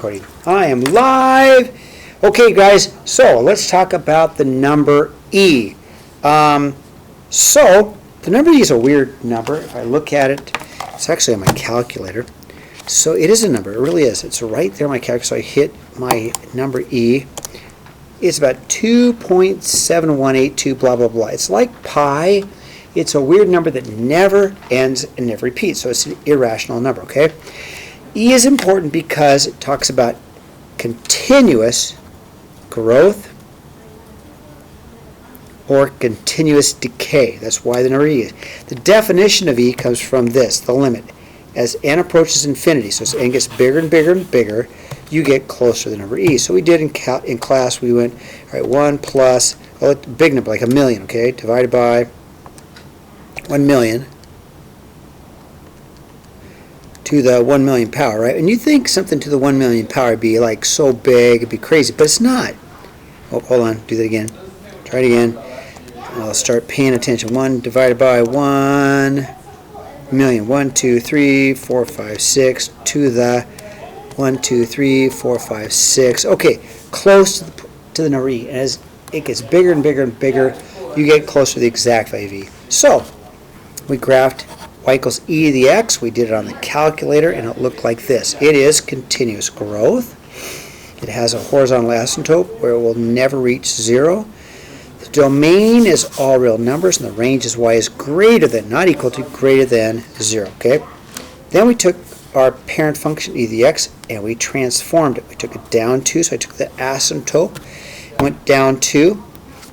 Recording. I am live. Okay, guys, so let's talk about the number E. So the number E is a weird number. If I look at it, it's actually on my calculator. So it is a number. It really is. It's right there on my calculator. So I hit my number E. It's about 2.7182 blah, blah, blah. It's like pi. It's a weird number that never ends and never repeats. So it's an irrational number, okay? E is important because it talks about continuous growth or continuous decay. That's why the number E is. The definition of E comes from this, the limit. As n approaches infinity, so as n gets bigger and bigger and bigger, you get closer to the number E. So we did in class, we went, all right, 1 plus, a big number, like a million, okay, divided by 1 million. To the 1 million power, right? And you think something to the 1 million power would be like so big, it'd be crazy, but it's not. Oh, hold on, do that again. Try it again. I'll start paying attention. 1 divided by 1 million. 1, 2, 3, 4, 5, 6 to the 1, 2, 3, 4, 5, 6. Okay, close to the number E. And as it gets bigger and bigger and bigger, you get closer to the exact value of E. So we graphed y equals e to the x. We did it on the calculator, and it looked like this. It is continuous growth. It has a horizontal asymptote where it will never reach 0. The domain is all real numbers, and the range is y is greater than, not equal to, greater than 0. Okay. Then we took our parent function e to the x, and we transformed it. We took it down 2, so I took the asymptote, went down 2.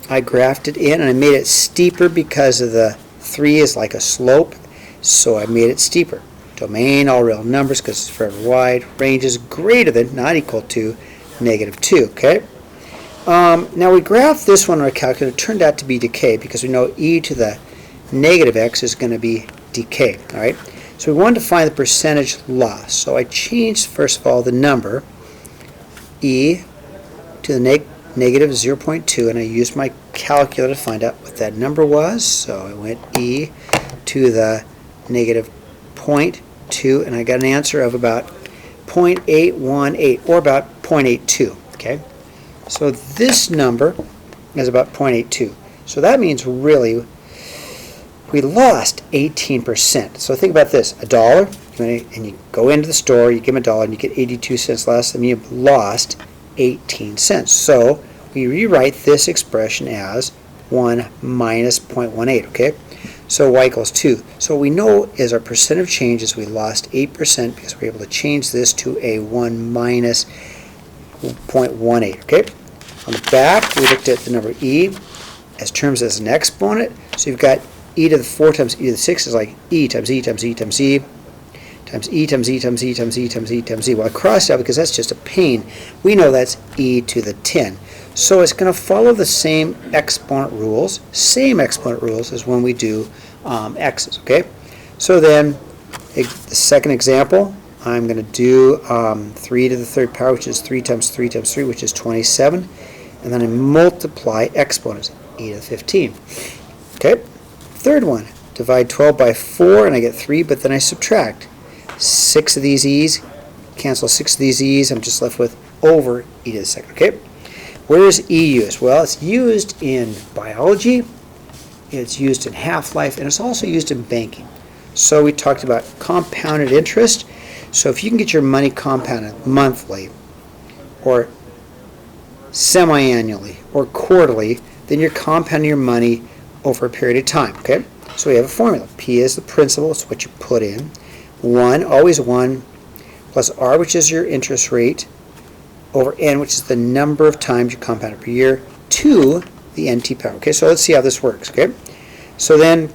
I graphed it in, and I made it steeper because of the 3 is like a slope. So I made it steeper. Domain, all real numbers because it's forever wide. Range is greater than, not equal to, -2. Okay. Now we graphed this one on our calculator. It turned out to be decay because we know e to the negative x is going to be decay. All right. So we wanted to find the percentage loss. So I changed, first of all, the number e to the negative 0.2, and I used my calculator to find out what that number was. So I went e to the negative 0.2, and I got an answer of about 0.818, or about 0.82. Okay, so this number is about 0.82. So that means really we lost 18%. So think about this: $1, and you go into the store, you give them $1, and you get 82 cents less, and you've lost 18 cents. So we rewrite this expression as 1 minus 0.18. Okay. So y equals 2. So what we know is our percent of change is we lost 8% because we were able to change this to a 1 minus 0.18. Okay. On the back, we looked at the number e as terms as an exponent. So you've got e to the 4 times e to the 6 is like e times e times e times e times e times e times e times e times e times e. Well, I crossed out because that's just a pain. We know that's e to the 10. So it's going to follow the same exponent rules as when we do x's, okay? So then, the second example, I'm going to do 3 to the third power, which is 3 times 3 times 3, which is 27. And then I multiply exponents, e to the 15. Okay? Third one, divide 12 by 4, and I get 3, but then I subtract 6 of these e's, cancel 6 of these e's, I'm just left with over e to the second, okay? Where is E used? Well, it's used in biology, it's used in half-life, and it's also used in banking. So we talked about compounded interest. So if you can get your money compounded monthly or semi-annually or quarterly, then you're compounding your money over a period of time, okay? So we have a formula. P is the principal, it's what you put in. 1, always 1, plus R, which is your interest rate, over n, which is the number of times you compound it per year, to the nt power. Okay, so let's see how this works. Okay, so then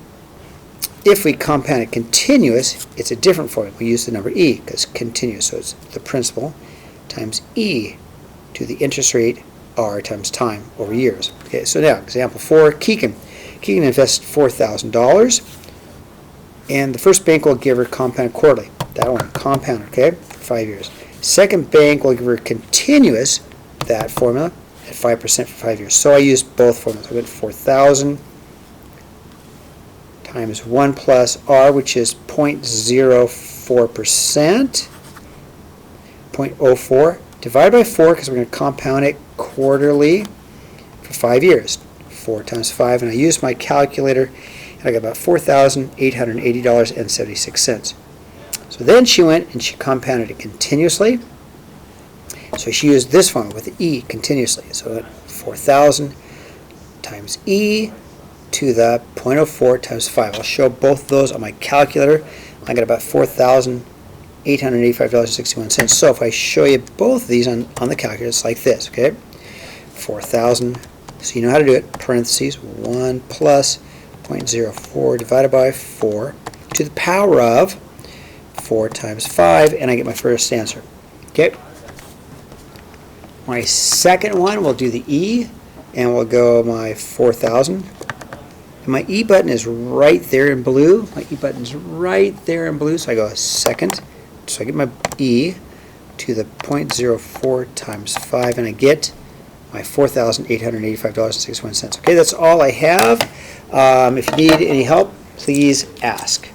if we compound it continuous, it's a different formula. We use the number e because continuous, so it's the principal times e to the interest rate r times time over years. Okay, so now example 4, Keegan invests $4,000, and the first bank will give her compound quarterly. That one compound, okay, for 5 years. Second bank will give her continuous, that formula, at 5% for 5 years. So I used both formulas. I went 4,000 times 1 plus r, which is 0.04%, 0.04 divided by 4 because we're going to compound it quarterly for 5 years. 4 times 5, and I used my calculator, and I got about $4,880.76. So then she went and she compounded it continuously. So she used this formula with the E continuously. So 4,000 times E to the 0.04 times 5. I'll show both of those on my calculator. I got about $4,885.61. So if I show you both of these on the calculator, it's like this, okay? 4,000, so you know how to do it, parentheses, 1 plus 0.04 divided by 4 to the power of 4 times 5, and I get my first answer, okay? My second one, we'll do the E, and we'll go my 4,000. And my E button is right there in blue. My E button is right there in blue, so I go a second. So I get my E to the 0.04 times 5, and I get my $4,885.61. Okay, that's all I have. If you need any help, please ask.